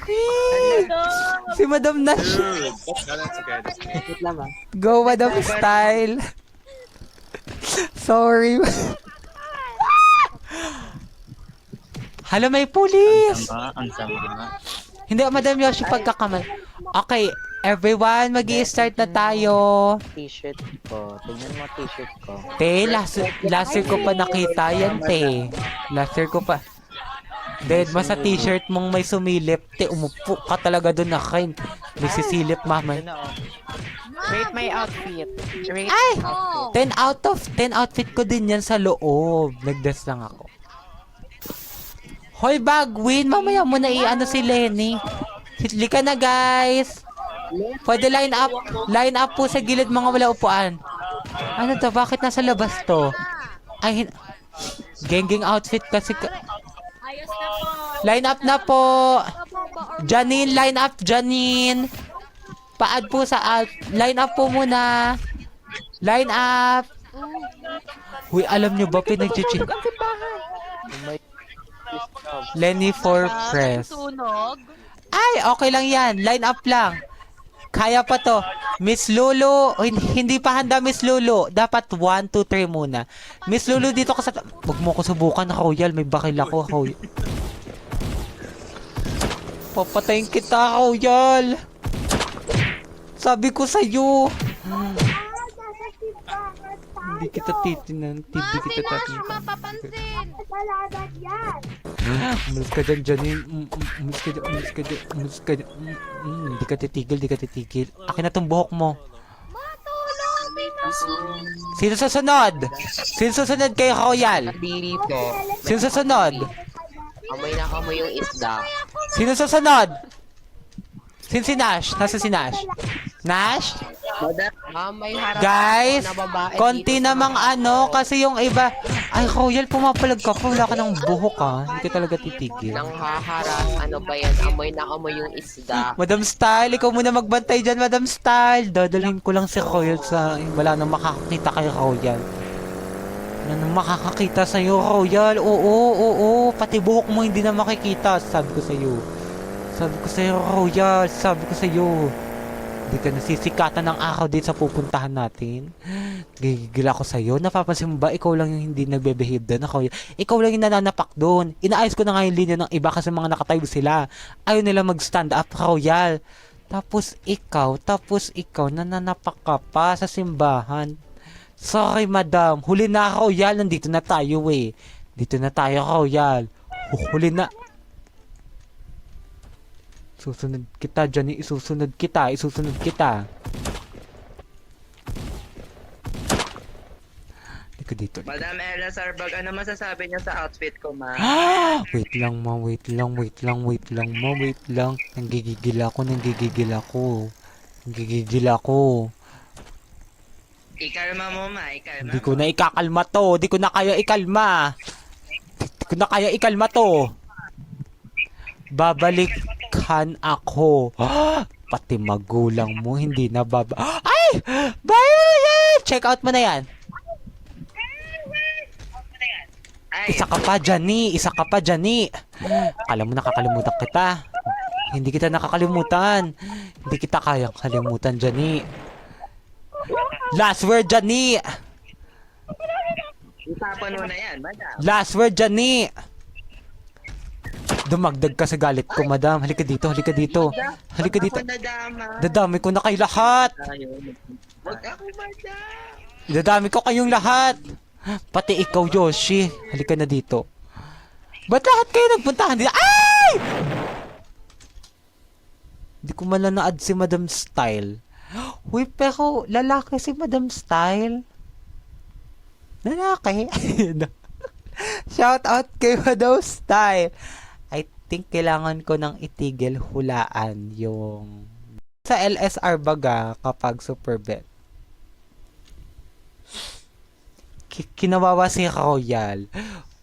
Whee! Si Madam Nash. Dude, that's okay. That's okay. Wait lang ah. Go, Madam Style. Sorry. Hala, may pulis. Ang sama. Hindi, Madam Yoshi, pagkakamal. Okay, everyone, mag-i-start na tayo. T-shirt ko. Tignan mo t-shirt ko. Te, last year ko pa nakita yan, te. Last year ko pa. Dead mo sa t-shirt mong may sumilip. Te, umupo ka talaga doon na kain. May sisilip, mama. Ano oh. Rate my outfit. Rate Ay! my outfit. 10 out of 10 outfit ko din yan sa loob. Nag-dress lang ako. Hoy, Bagwin! Mamaya mo na i-ano si Lenny. Hitli ka na, guys! Pwede line up. Line up po sa gilid mga wala upuan. Ano to? Bakit nasa labas to? Ay, geng-geng outfit kasi Ayos na po. line up na po. Janine, line up, Janine. Paad po sa alt. Line up po muna. Line up. Uy, alam nyo ba pinag-cheat? Lenny for press. Sunog. Ay, okay lang yan. Line up lang. Kaya pa to. Miss Lulu. Hindi pa handa, Miss Lulu. Dapat 1, 2, 3 muna. Miss Lulu, dito ka sa... Huwag mo ko subukan, Royal. May bakil ako, Royal. Papatayin kita, Royal. Sabi ko sa'yo. Hindi kita titinan. Hindi kita tatinan. Mapapansin. Umalis ka dyan, Janine. Umalis ka dyan, umalis ka dyan, umalis ka dyan. Hindi ka titigil, di ka titigil. Akin na tong buhok mo. Matulong, Pinang. Sino susunod? Sino susunod kay Royal? Dili po. Sino susunod? Amoy na amoy yung isda. Sino susunod? Sino si Nash? Nasa si Nash? Nash? May harap Guys, na babae konti dito sa namang mga ano, kasi yung iba... Ay, Royal, pumapalag ka pa. Wala ka ng buhok, ha? Hindi ka talaga titigil. nang haharas. Ano ba yan? Amoy na amoy yung isda. Madam Style, ikaw muna magbantay dyan, Madam Style. Dadalhin ko lang si Royal sa... Wala nang makakakita kay Royal. Wala nang makakakita sa'yo, Royal. Oo. Pati buhok mo hindi na makikita. Sabi ko sa'yo. Sabi ko sa'yo, Royal. Sabi ko sa'yo. Hindi ka nasisikatan ng araw dito sa pupuntahan natin. Gigigil ako sa'yo. Napapansin mo ba, ikaw lang yung hindi nagbe-behave doon. Ikaw lang yung nananapak doon. Inaayos ko na nga yung linya ng iba kasi mga nakatayo sila. Ayaw nila mag-stand up, Royal. Tapos ikaw, nananapak ka pa sa simbahan. Sorry, madam. Huli na, Royal. Nandito na tayo eh. Dito na tayo, Royal. Huli na. Susunod kita, Johnny. Isusunod kita. Dito dito. Madam Ella Sarbag, ano masasabi niyo sa outfit ko, ma? Wait lang, ma. Wait lang. Nanggigigil ako. Ikalma mo, ma. Ikalma Hindi mo. ko na ikakalma to. Di ko na kaya ikalma to. Babalikan ako. Pati magulang mo hindi na Ay! Bayan! Check out mo na yan. Ay, Isa ka pa, Jani. Akala mo nakakalimutan kita. Hindi kita nakakalimutan. Hindi kita kayang kalimutan, Jani. Last word, Jani. itapon mo na yan, madam. Last word, Jani. Dumagdag ka sa galit ko, madam. Halika dito. Ako nadama. Dadami ko na kayo lahat. Huwag ako, madam. Dadami ko kayong lahat. Pati ikaw, Yoshi. Halika na dito. Ba't lahat kayo nagpuntahan dito? Ay! Hindi ko man lang na-add si Madam Style. Uy, pero lalaki si Madam Style. Lalaki. Shout out kay Madam Style. I think kailangan ko nang itigil hulaan yung sa LSR baga kapag super bet. Kinawawa si Royal.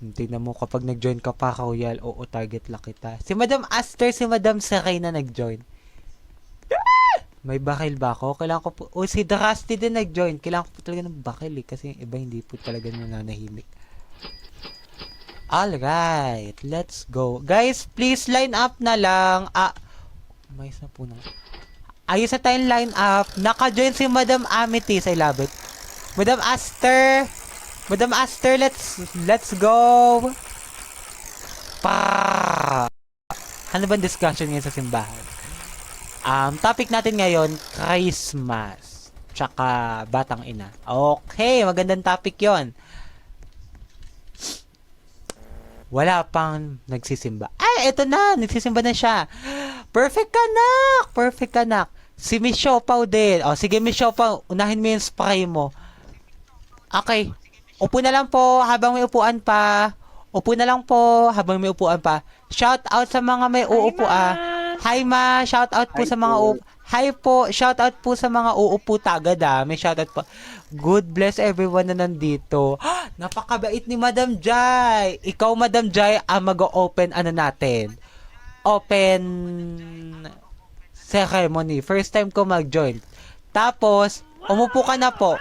Tingnan mo kapag nag-join ka pa, Royal. Oo, target lang kita. Si Madam Aster, si Madam Saray na nag-join. May bakil ba ako? Kailangan ko po... Oh, si Drusty din nag-join. Kailangan ko po talaga ng bakil eh. Kasi yung iba hindi po talaga nananahimik. Alright, let's go. Guys, please line up na lang. May isa po na. Ayos na tayong line up. Naka-join si Madam Amethyst. I love it. Madam Aster. Madam Aster, let's go. Pa. Ano ba discussion ngayon sa simbahan? Topic natin ngayon, Christmas. Tsaka Batang Ina. Okay, magandang topic yon. Wala pang nagsisimba. Ay, eto na. Nagsisimba na siya. Perfect anak. Perfect anak. Si Miss Siopaw din. O, sige Miss Siopaw, unahin mo yung spray mo. Okay. Upo na lang po habang may upuan pa. Upo na lang po habang may upuan pa. Shout out sa mga may uupo Hi ma, shout out po sa mga uupo. Hi po, shout out po sa mga uupo tagad May shout out po. Good bless everyone na nandito. Napakabait ni Madam Jai. Ikaw Madam Jai ang mag-open natin. Open ceremony. First time ko mag-join. Tapos, umupo ka na po.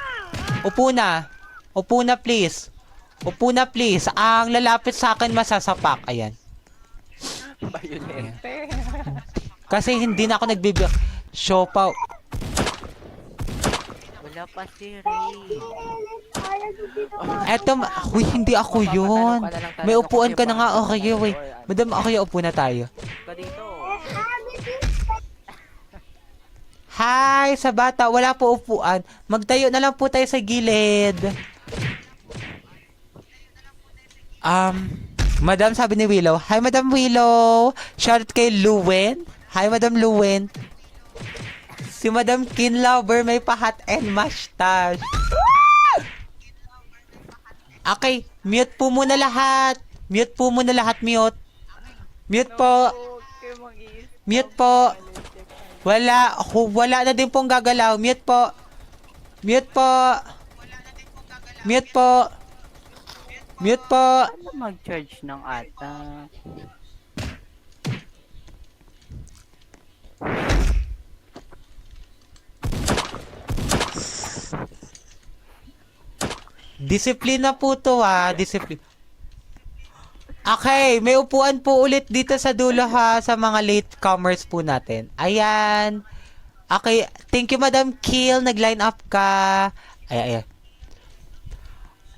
Upo na. Upo na please. Upo na please. Ang lalapit sa akin masasapak. Ayan. Violente. Kasi hindi na ako nagbibigay. Siopaw. Wala pa si Ray. Eto, huy, hindi ako yun. May upuan ka na nga. Okay, wait. Madam, okay, upo na tayo. Ka dito. Hi, sa bata. Wala po upuan. Magtayo na lang po tayo sa gilid. Madam, sabi ni Willow. Hi, Madam Willow. Shout out kay Luwen. Hi, Madam Luwen. Si Madam Kinlover may pa-hot and mustache. Okay, mute po muna lahat. Mute po muna lahat, mute. Mute po. Mute po. Wala na din pong gagalaw. Mute po. Mute po. Mute po. Mute po. Ano mag-charge ng ata? Disiplina po to Disiplina. Okay, may upuan po ulit dito sa dulo sa mga latecomers po natin. Ayan. Okay, thank you Madam Kill, nag-line up ka. Ayan.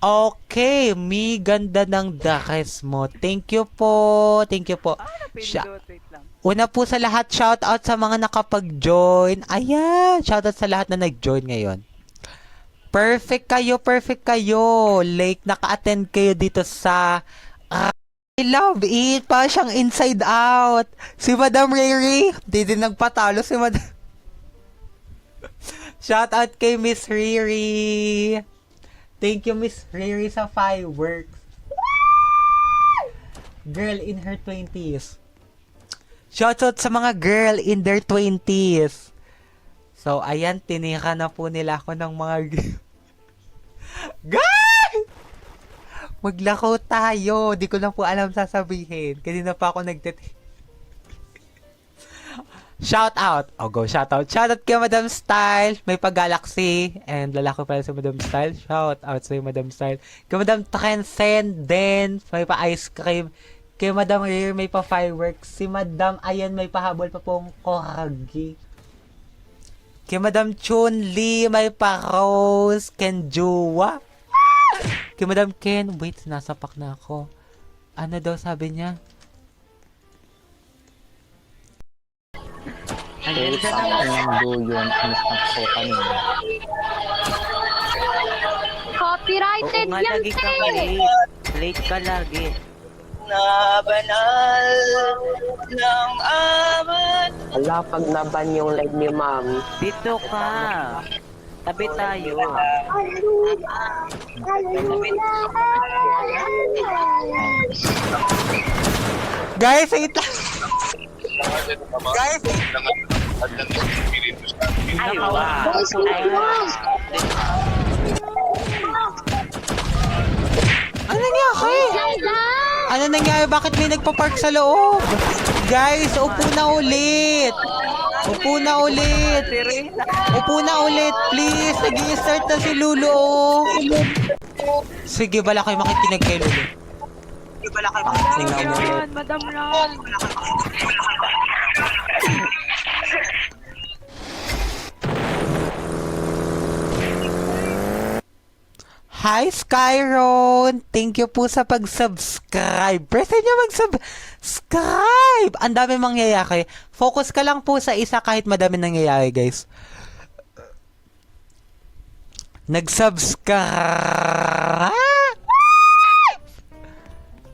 Okay, mi ganda ng dakes mo. Thank you po. Thank you po. Wait lang. Una po sa lahat, shout out sa mga nakapag-join. Ayan, shout out sa lahat na nag-join ngayon. Perfect kayo. Like, naka-attend kayo dito sa I love it. Pa siyang inside out. Si Madam Riri. Di din nagpatalo si Madam. Shout out kay Miss Riri. Thank you Miss Riri sa fireworks. Girl in her 20s. Shout out sa mga girl in their 20s. So, ayan, tinika na po nila ako ng mga guys! Maglako tayo. Di ko na po alam sasabihin. Kanina pa ako Shout out. Oh, go. Shout out. Shout out kay Madam Style. May pag-galaxy. And lalaki pala si Madam Style. Shout out sa Madam Style. Kay Madam Transcendent. May pa-ice cream. Kay Madam Rear may pa-fireworks. Si Madam Ayan may pahabol pa pong koragi. Kay Madam Chun-Li may pa-rose. Kenjua. Kay Madam Ken, wait, nasapak na ako. Ano daw sabi niya? Ang ganda naman. Copyrighted Oo nga, yan, lagi ka te! late. Late ka lagi. Na banal ng amat. Wala, pag naban yung live ni ma'am. Dito ka. Tabi tayo. Guys, wait lang. Guys, Ay, wow. ano nangyari? Ano nangyari? Bakit may nagpa-park sa loob? Guys, upo na ulit. Upo na ulit. Upo na ulit, please. Nag-i-start na si Lulu. Sige, bala kayo makikinig kay Lulu. Madam Ron. Hi, Skyron! Thank you po sa pag-subscribe. Press nyo mag-subscribe! Ang dami mangyayari. Focus ka lang po sa isa kahit madami nangyayari, guys. Nag-subscribe!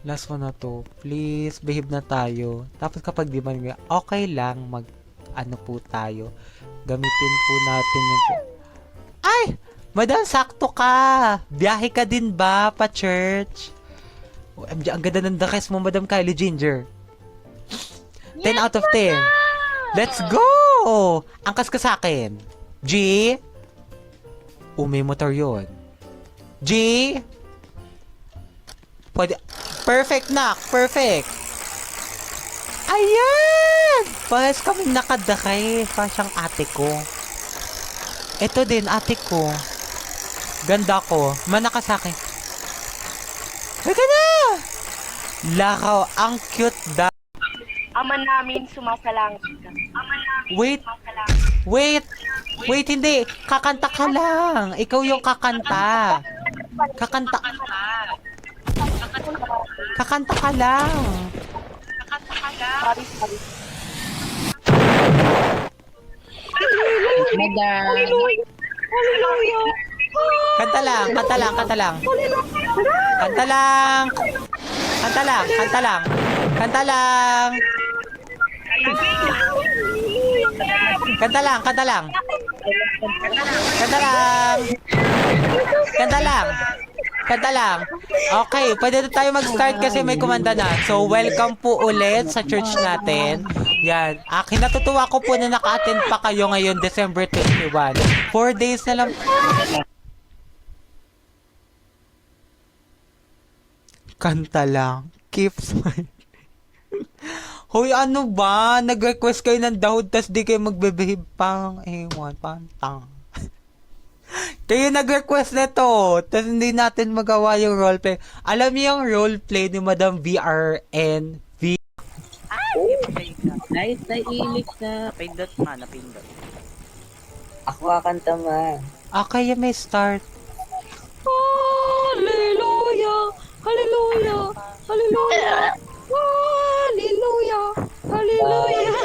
Last one na to. Please, behave na tayo. Tapos kapag di man, okay lang ano po tayo. Gamitin po natin yung... Ay! Madam, sakto ka! Biyahe ka din ba pa church? OMG, ang ganda ng dress mo, Madam Kylie Ginger. 10 out of 10. Let's go! Angkas ka sa akin. G? May motor yun. G? Pwede. Perfect, nak. Perfect. Ayan! Parehas kami nakadakay. Pasyang ate ko. Ito din, ate ko. Ganda ko. Manaka sa akin. Teka na! Lakaw, ang cute da. Ama namin, sumasalangit ka. Wait. Wait. Wait, hindi. Kakanta ka lang. Ikaw yung kakanta. Kakanta ka lang. Kanta lang. Kanta lang. Kanta lang. Kanta lang. Kanta lang. Kanta lang. Kanta lang. Kanta lang. Kanta lang. Kanta lang. Kanta lang. Kanta lang. Okay, pwede na tayo mag-start kasi may kumanda na. So, welcome po ulit sa church natin. Yan. Natutuwa ko po na naka-attend pa kayo ngayon, December 21. 4 days na lang. Kanta lang. Keep smiling. Hoy, ano ba? Nag-request kayo ng dahod tas di kayo magbe-behave pang ewan, pantang. Kayo nag-request na to, tas hindi natin magawa yung roleplay. Alam niyo yung roleplay ni Madam VRNV? Guys, naiilik na. Napindot ma, napindot. Ako kakanta ma. Okay, may start. Hallelujah! Hallelujah! Hallelujah! Hallelujah! Hallelujah!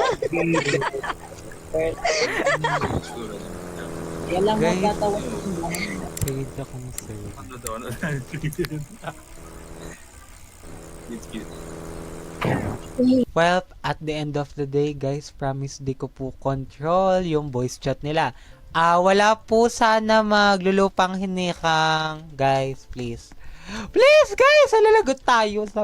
Yan lang Guys. magkatawa. Paid akong sir. Ano daw? It's cute. Well, at the end of the day, guys, promise di ko po control yung voice chat nila. Wala po sana maglulupang hinikang. Guys, please. Please, guys! Alalagot tayo sa